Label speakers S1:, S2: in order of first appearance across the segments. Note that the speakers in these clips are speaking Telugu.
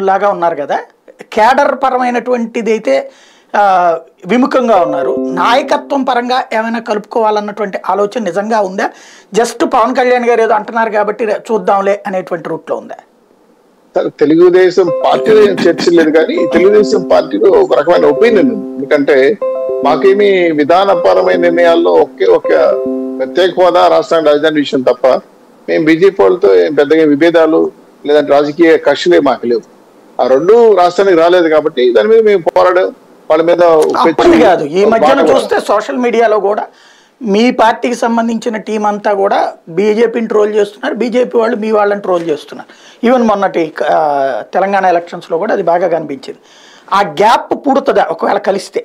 S1: లాగా ఉన్నారు కదా, కేడర్ పరమైనటువంటిది అయితే విముఖంగా ఉన్నారు. నాయకత్వం పరంగా ఏమైనా కలుపుకోవాలన్నటువంటి ఆలోచన నిజంగా ఉందా? జస్ట్ పవన్ కళ్యాణ్ గారు ఏదో అంటున్నారు కాబట్టి చూద్దాంలే అనేటువంటి రూట్లో ఉందా?
S2: తెలుగుదేశం పార్టీ చర్చ లేదు, కానీ తెలుగుదేశం పార్టీలో ఒక రకమైన ఒపీనియన్ ఉంది. ఎందుకంటే మాకేమీ విధానపరమైన నిర్ణయాల్లో ఒక ప్రత్యేక హోదా, రాష్ట్రానికి రాజధాని విషయం తప్ప మేము బీజేపీ వాళ్ళతో పెద్దగా విభేదాలు లేదంటే రాజకీయ కక్షలే మాకు లేవు. ఆ రెండు రాష్ట్రానికి రాలేదు కాబట్టి దాని మీద మేము పోరాడాం. వాళ్ళ మీద
S1: కాదు, ఈ మధ్యన చూస్తే సోషల్ మీడియాలో కూడా మీ పార్టీకి సంబంధించిన టీం అంతా కూడా బీజేపీని ట్రోల్ చేస్తున్నారు, బీజేపీ వాళ్ళు మీ వాళ్ళని ట్రోల్ చేస్తున్నారు. ఈవెన్ మొన్నటి తెలంగాణ ఎలక్షన్స్ లో కూడా అది బాగా కనిపించింది. ఆ గ్యాప్ పూడుతుందా ఒకవేళ కలిస్తే?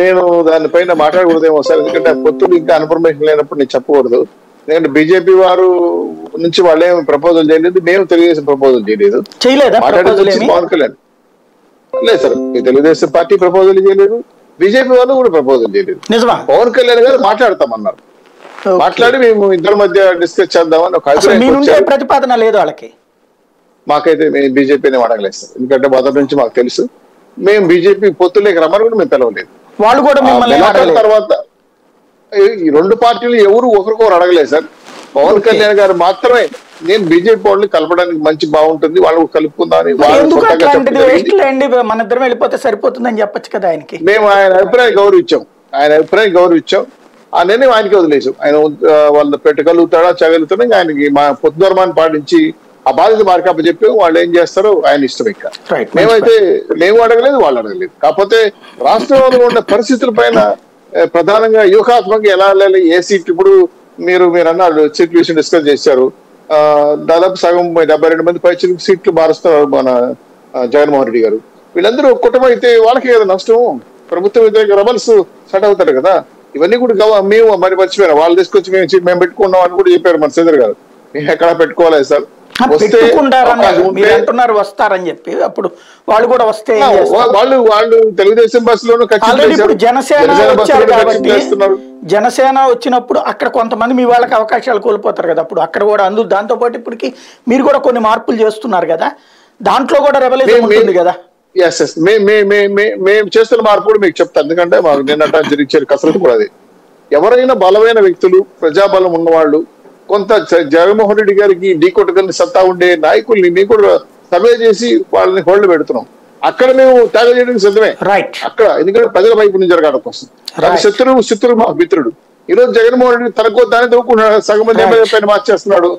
S2: నేను దానిపైన మాట్లాడకూడదేమో సార్, ఎందుకంటే పొత్తులు ఇంకా ఇన్ఫర్మేషన్ లేనప్పుడు నేను చెప్పకూడదు. ఎందుకంటే బీజేపీ వారు నుంచి వాళ్ళేం ప్రపోజల్ చేయలేదు, మేము తెలుగుదేశం ప్రపోజల్ చేయలేదు. పవన్ కళ్యాణ్ లేదు సార్, తెలుగుదేశం పార్టీ ప్రపోజల్ చేయలేదు, బీజేపీ వాళ్ళు కూడా ప్రపోజల్ చేయలేదు. పవన్ కళ్యాణ్ గారు మాట్లాడతామన్నారు. మాట్లాడి మేము ఇద్దరి మధ్య డిస్కస్ చేద్దామని ఒక
S1: ప్రతిపాదన లేదు వాళ్ళకి.
S2: మాకైతే మేము బీజేపీని అడగలేదు సార్, ఎందుకంటే మొదటి నుంచి మాకు తెలుసు మేము బీజేపీ పొత్తులేక రమ్మని కూడా మేము పిలవలేదు.
S1: వాళ్ళు కూడా
S2: తర్వాత ఈ రెండు పార్టీలు ఎవరు ఒకరికొకరు అడగలేదు సార్. పవన్ కళ్యాణ్ గారు మాత్రమే నేను బీజేపీ వాళ్ళని కలపడానికి మంచి బాగుంటుంది, వాళ్ళు కలుపుకుందామని
S1: మన ఇద్దరం వెళ్ళిపోతే సరిపోతుందని చెప్పొచ్చు కదా ఆయనకి.
S2: మేము ఆయన అభిప్రాయం గౌరవించాం. ఆ నిర్ణయం ఆయనకి వదిలేసాం. ఆయన వాళ్ళు పెట్టగలుగుతాడా చేయగలుగుతాడా ఆయనకి మా పొత్తు ధర్మాన్ని పాటించి ఆ బాధ్యత మార్కప్ప చెప్పి వాళ్ళు ఏం చేస్తారో ఆయన ఇష్టం. ఇంకా మేము అడగలేదు, వాళ్ళు అడగలేదు. కాకపోతే రాష్ట్రంలో ఉన్న పరిస్థితుల పైన ప్రధానంగా వ్యూహాత్మకంగా ఎలా వెళ్ళాలి, ఏ సీట్ ఇప్పుడు మీరు అన్నారు సీట్ విషయం డిస్కస్ చేశారు. దాదాపు సగం 72 మంది పైచి సీట్లు మారుస్తున్నారు మన జగన్మోహన్ రెడ్డి గారు. వీళ్ళందరూ కుటుంబం అయితే వాళ్ళకి కదా నష్టం, ప్రభుత్వ వ్యతిరేక రెబల్స్ సెట్ అవుతారు కదా. ఇవన్నీ కూడా మేము మరి మర్చిపోయినా వాళ్ళు తీసుకొచ్చి మేము పెట్టుకున్నాం అని కూడా చెప్పారు మన శ్రీధర్ గారు. మేము ఎక్కడ పెట్టుకోలేదు సార్,
S1: అంటున్నారు వస్తారని చెప్పి. అప్పుడు వాళ్ళు కూడా వస్తే
S2: వాళ్ళు తెలుగుదేశం బస్సులోనూ
S1: జనసేన వచ్చినప్పుడు అక్కడ కొంతమంది మీ వాళ్ళకి అవకాశాలు కోల్పోతారు కదా, అప్పుడు అక్కడ కూడా దాంతో పాటు ఇప్పటికి మీరు కూడా కొన్ని మార్పులు చేస్తున్నారు కదా, దాంట్లో కూడా రెవల్యూషన్ ఉంటుంది కదా.
S2: మేము చేస్తున్న మార్పు కూడా మీకు చెప్తాను, ఎందుకంటే మాకు నిన్నట జరిగే కసరత్తు కూడా అది. ఎవరైనా బలమైన వ్యక్తులు, ప్రజాబలం ఉన్నవాళ్ళు, కొంత జగన్మోహన్ రెడ్డి గారికి ఢీకొట్టగలిగిన సత్తా ఉండే నాయకుల్ని మేము కూడా సర్వే చేసి వాళ్ళని హోల్డ్ పెడుతున్నాం. అక్కడ మేము త్యాగం చేయడానికి సిద్ధమే అక్కడ, ఎందుకంటే ప్రజల వైపు నుంచి జరగడం కోసం. శత్రువు మా మిత్రుడు. ఈ రోజు జగన్మోహన్ రెడ్డి తనకు దాన్ని తవ్వుకుంటున్నాడు, సగం మంది ఎమ్మెల్యే పైన మార్చేస్తున్నాడు.